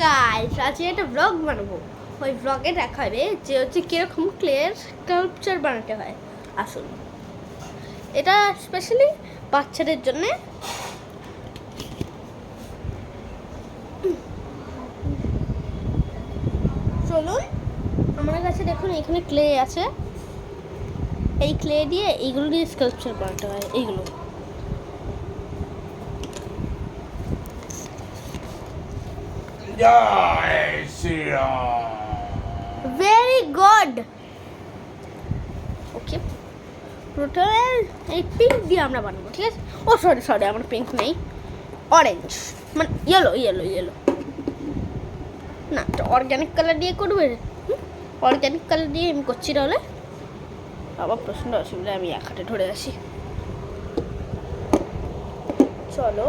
Guys, আজকে একটা blog বানাবো। ওই ব্লগে দেখাবে যে হচ্ছে কিরকম ক্লের স্কাল্পচার বানাতে হয়। আসুন, এটা স্পেশালি বাচ্চাদের জন্য। চলুন, আমার কাছে দেখুন এখানে ক্লে আছে। এই ক্লে দিয়ে এইগুলো দিয়ে স্কাল্পচার বানাতে হয়। এইগুলো ভেরি গুড। ওকে, প্রথমে এই পিঙ্ক দিয়ে আমরা বানাবো, ঠিক আছে? ও সরি আমার পিঙ্ক নেই, অরেঞ্জ মানে ইয়েলো ইয়েলো ইয়েলো না, অর্গ্যানিক কালার দিয়ে করবে। অর্গ্যানিক কালার দিয়ে আমি করছি, তাহলে আবার প্রশ্ন অসুবিধা, আমি এক হাতে ধরে আসি। চলো,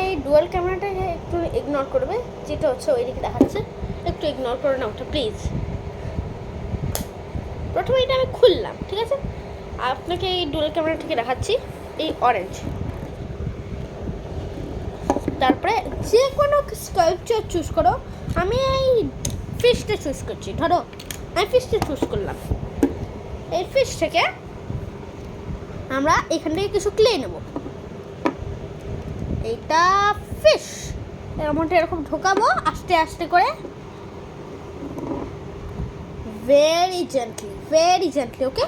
এই ডুয়াল ক্যামেরাটাকে একটু ইগনোর করবে, যেটা হচ্ছে ওইদিকে দেখাচ্ছে, একটু ইগনোর করে না ওটা প্লিজ। প্রথমে এটা আমি খুললাম, ঠিক আছে? আপনাকে এই ডুয়াল ক্যামেরা থেকে দেখাচ্ছি এই অরেঞ্জ। তারপরে যে কোনো স্কাল্পচার চুজ করো। আমি এই ফিশটা চুজ করছি, ধরো আমি ফিশটা চুজ করলাম। এই ফিশ থেকে আমরা এখান থেকে কিছু ক্লে নেব। এইটা ফিশ, এর মধ্যে এরকম ঢোকাবো আস্তে আস্তে করে, very gently. Okay,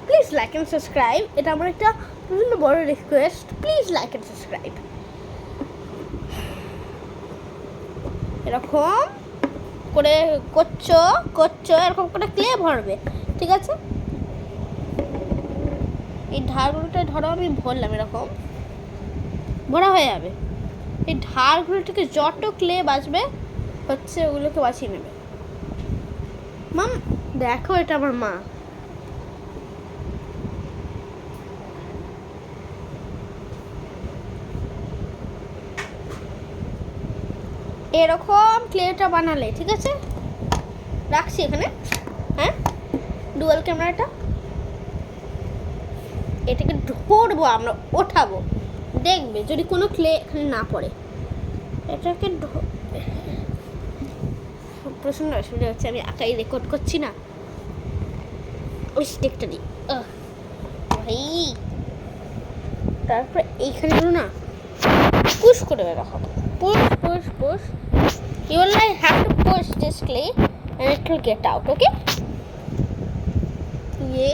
please like and subscribe. এটা আমার একটা প্রচণ্ড বড় request, please like and subscribe. এরকম করে করছো এরকম করে ক্লে ভরবে, ঠিক আছে? এই ধারগুলোটা ধরো আমি ভরলাম, এরকম ভরা হয়ে যাবে। এই ধারগুলো থেকে যত ক্লে বাঁচবে হচ্ছে ওগুলোকে বাঁচিয়ে নেবে। মাম দেখো, এটা আমার মা। এরকম ক্লেটা বানালে, ঠিক আছে? রাখছি এখানে, হ্যাঁ, ডুয়াল ক্যামেরাটা। এটাকে ধরবো, আমরা ওঠাবো, দেখবে যদি কোনো ক্লে এখানে না পড়ে। এটাকে প্রচণ্ড অসুবিধা হচ্ছে, আমি একাই রেকর্ড করছি না। ওই স্টিকটা দিই ভাই। তারপরে এইখানে না পুশ করে রাখো, push. You will have to push this clay and it will get out. Okay, ये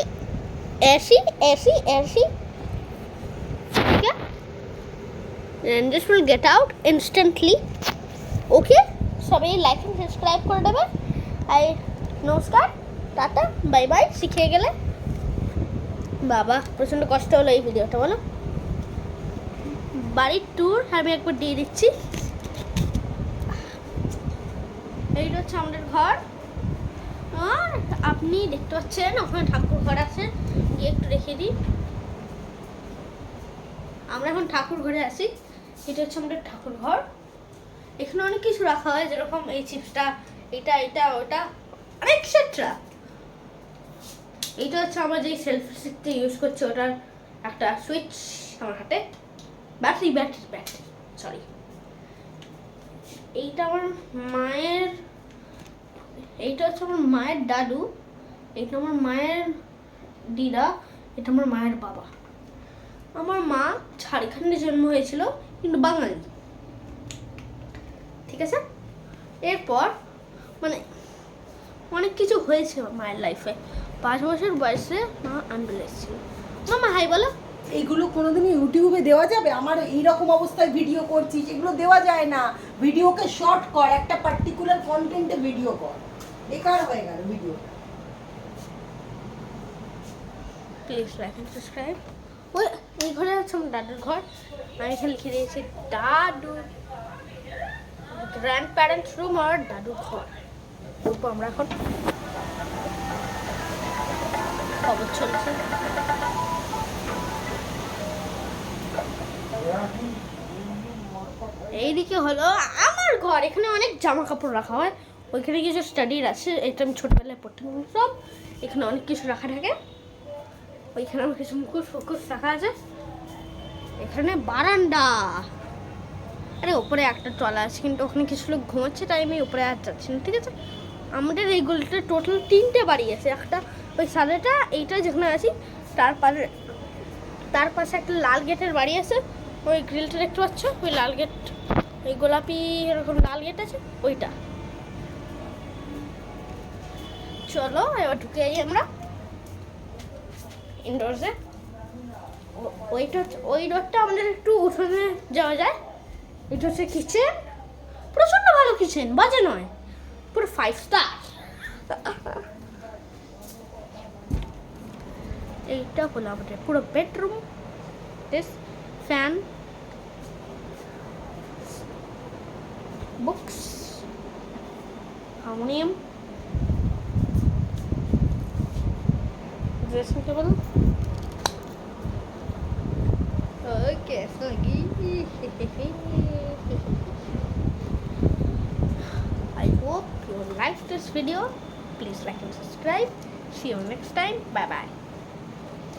ऐसी ठीक है, and this will get out instantly. Okay, সবাই লাইক এন্ড সাবস্ক্রাইব করে দেবে। নমস্কার, টাটা, বাই বাই। শিখে গেলে বাবা, প্রচণ্ড কষ্ট হলো এই ভিডিওটা, বলো। বাড়ির ট্যুর আমি একবার দিয়ে দিচ্ছি। এইটা হচ্ছে আমাদের ঘর, আর আপনি দেখতে পাচ্ছেন ওখানে ঠাকুর ঘর আছে। গিয়ে একটু রেখে দিই। আমরা এখন ঠাকুর ঘরে আছি। এটা হচ্ছে আমাদের ঠাকুর ঘর। এখানে অনেক কিছু রাখা হয়, যেরকম এই চিপসটা, এটা ওটা এক্সেট্রা। এইটা হচ্ছে আমার যে সেলফি স্টিকটা ইউজ করছে, ওটার একটা সুইচ আমার হাতে। Battery sorry. এইটা আমার মায়ের, এইটা হচ্ছে আমার মায়ের দাদু, এটা আমার মায়ের দিদা, এটা আমার মায়ের বাবা। আমার মা ঝাড়খণ্ডে জন্ম হয়েছিল, কিন্তু বাঙালি, ঠিক আছে? এরপর মানে অনেক কিছু হয়েছে মায়ের লাইফে। 5 বছর বয়সে মা অ্যাম্বুলেন্স ছিল। মামা হাই বলো। এইগুলো কোনোদিনই ইউটিউবে দেওয়া যাবে? আমার এইরকম অবস্থায় ভিডিও করছিস, এগুলো দেওয়া যায় না। ভিডিওকে শর্ট কর, একটা পার্টিকুলার কন্টেন্টে ভিডিও কর। বেকার হয়ে গেল video. Please like and subscribe. ওই এই ঘরে আছে আমার দাদুর ঘর। আমি এখানে লিখে দিয়েছি দাদু, গ্র্যান্ড প্যারেন্টস রুম আর দাদুর ঘর। ওপর আমরা এখন খবর চলছে। এইদিকে হলো আমার ঘর, এখানে অনেক জামা কাপড় রাখা হয়। ওইখানে কিছু স্টাডির আছে, এটা আমি ছোটবেলায় পড়তাম সব। এখানে অনেক কিছু রাখা থাকে। ওইখানে আমার কিছু মুখোশ রাখা আছে। এখানে বারান্দা। আরে ওপরে একটা টলা আছে, কিন্তু ওখানে কিছু লোক ঘুমাচ্ছে, তাই আমি উপরে আর যাচ্ছি না, ঠিক আছে। আমাদের এই গলিতে টোটাল 3টে বাড়ি আছে। একটা ওই সাদাটা, এইটা যেখানে আছি, তার পাশে একটা লাল গেটের বাড়ি আছে, ওই গ্রিলটা দেখতে পাচ্ছ, ওই লাল গেট, ওই গোলাপি এরকম লাল গেট আছে ওইটা। চলো এবার ঢুকে যাই আমরা ইনডোরসে। ওই ডোরটা আমাদের একটু উঠোনে যাওয়া যায়। এটা হচ্ছে কিচেন, প্রচন্ড ভালো কিচেন, বাজে নয়, পুরো 5 স্টার। এইটা হলো আমাদের পুরো bedroom, this fan, books, harmonium, dressing table. Okay, I hope you like this video. Please like and subscribe. See you next time. Bye bye.